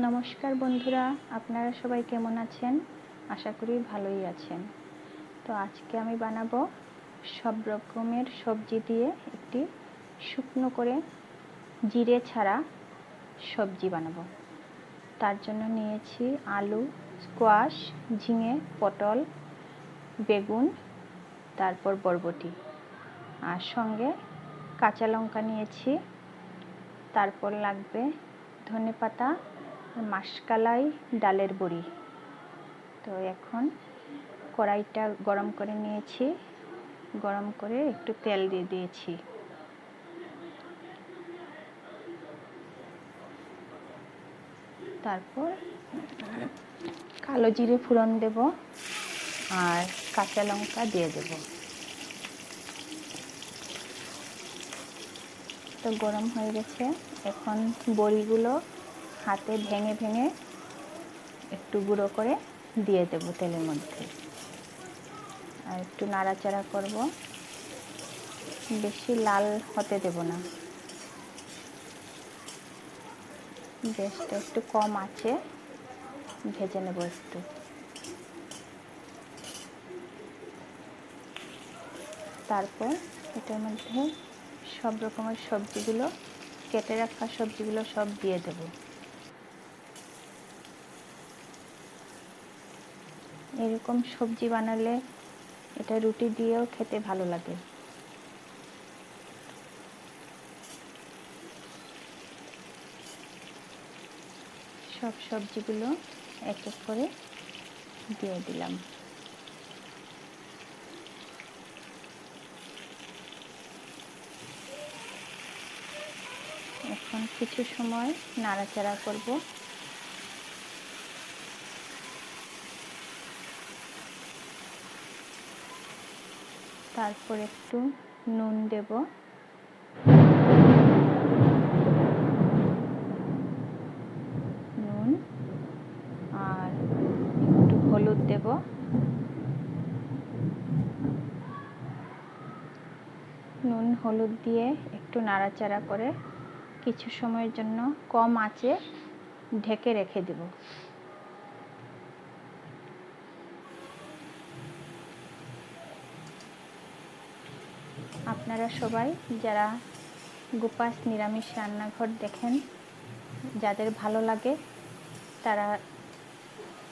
নমস্কার বন্ধুরা, আপনারা সবাই কেমন আছেন? আশা করি ভালোই আছেন। তো আজকে আমি বানাবো সব রকমের সবজি দিয়ে একটি শুকনো করে জিরে ছাড়া সবজি বানাবো। তার জন্য নিয়েছি আলু, স্কোয়াশ, ঝিঙে, পটল, বেগুন, তারপর বরবটি, আর সঙ্গে কাঁচা লঙ্কা নিয়েছি। তারপর লাগবে ধনেপাতা, মাসকালাই, ডালের বড়ি। তো এখন কড়াইটা গরম করে নিয়েছি, গরম করে একটু তেল দিয়ে দিয়েছি। তারপর কালো জিরে ফোড়ন দেব আর কাঁচা লঙ্কা দিয়ে দেব। তো গরম হয়ে গেছে, এখন বড়িগুলো হাতে ভেঙে ভেঙে একটু গুঁড়ো করে দিয়ে দেব তেলের মধ্যে, আর একটু নাড়াচাড়া করব। বেশি লাল হতে দেব না, গ্যাসটা একটু কম আছে, ভেজে নেব একটু। তারপর এটার মধ্যে সব রকমের সবজিগুলো, কেটে রাখা সবজিগুলো সব দিয়ে দেব। এরকম সবজি বানালে এটা রুটি দিয়েও খেতে ভালো লাগে। সব সবজিগুলো এক এক করে দিয়ে দিলাম। এখন কিছু সময় নাড়াচাড়া করব। তারপর একটু নুন দেব, নুন আর একটু হলুদ দেব। নুন হলুদ দিয়ে একটু নাড়াচাড়া করে কিছু সময়ের জন্য কম আঁচে ঢেকে রেখে দেব। আপনারা সবাই যারা গোপাস নিরামিষ রান্নাঘর দেখেন, যাদের ভালো লাগে তারা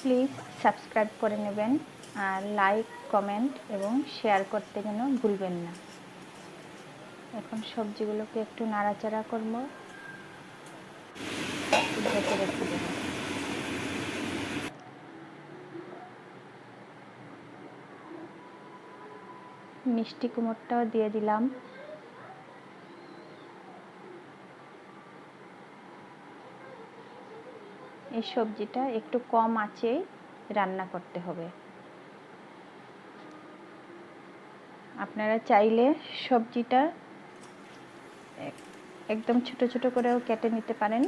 প্লিজ সাবস্ক্রাইব করে নেবেন, আর লাইক, কমেন্ট এবং শেয়ার করতে যেন ভুলবেন না। এখন সবজিগুলোকে একটু নাড়াচাড়া করব, ঢেকে রেখে দেব। মিষ্টি কুমড়টাও দিয়ে দিলাম। এই সবজিটা একটু কম আঁচেই রান্না করতে হবে। আপনারা চাইলে সবজিটা একদম ছোট ছোট করেও কেটে নিতে পারেন।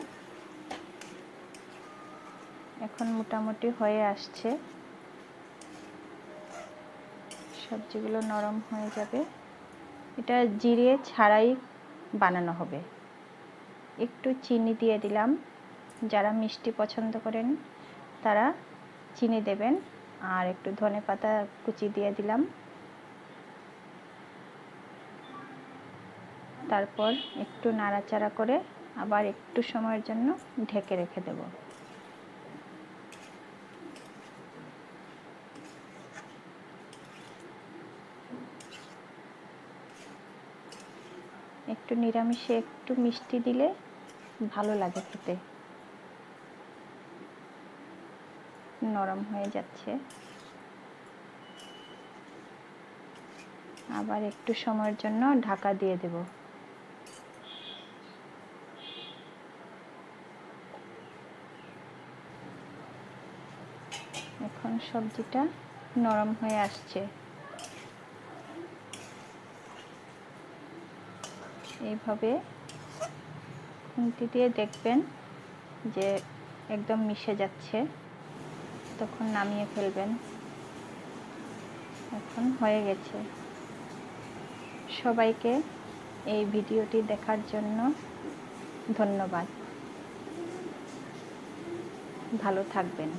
এখন মোটামুটি হয়ে আসছে, সবজিগুলো নরম হয়ে যাবে। এটা জিরে ছাড়াই বানানো হবে। একটু চিনি দিয়ে দিলাম, যারা মিষ্টি পছন্দ করেন তারা চিনি দেবেন, আর একটু ধনেপাতা কুচি দিয়ে দিলাম। তারপর একটু নাড়াচাড়া করে আবার একটু সময়ের জন্য ঢেকে রেখে দেব। একটু নিরামিষে একটু মিষ্টি দিলে ভালো লাগে খেতে। নরম হয়ে যাচ্ছে, আবার একটু সময়ের জন্য ঢাকা দিয়ে দেব। এখন সবজিটা নরম হয়ে আসছে। এইভাবে খুন্তি দিয়ে দেখবেন যে একদম মিশে যাচ্ছে, তখন নামিয়ে ফেলবেন। এখন হয়ে গেছে। সবাইকে এই ভিডিওটি দেখার জন্য ধন্যবাদ। ভালো থাকবেন।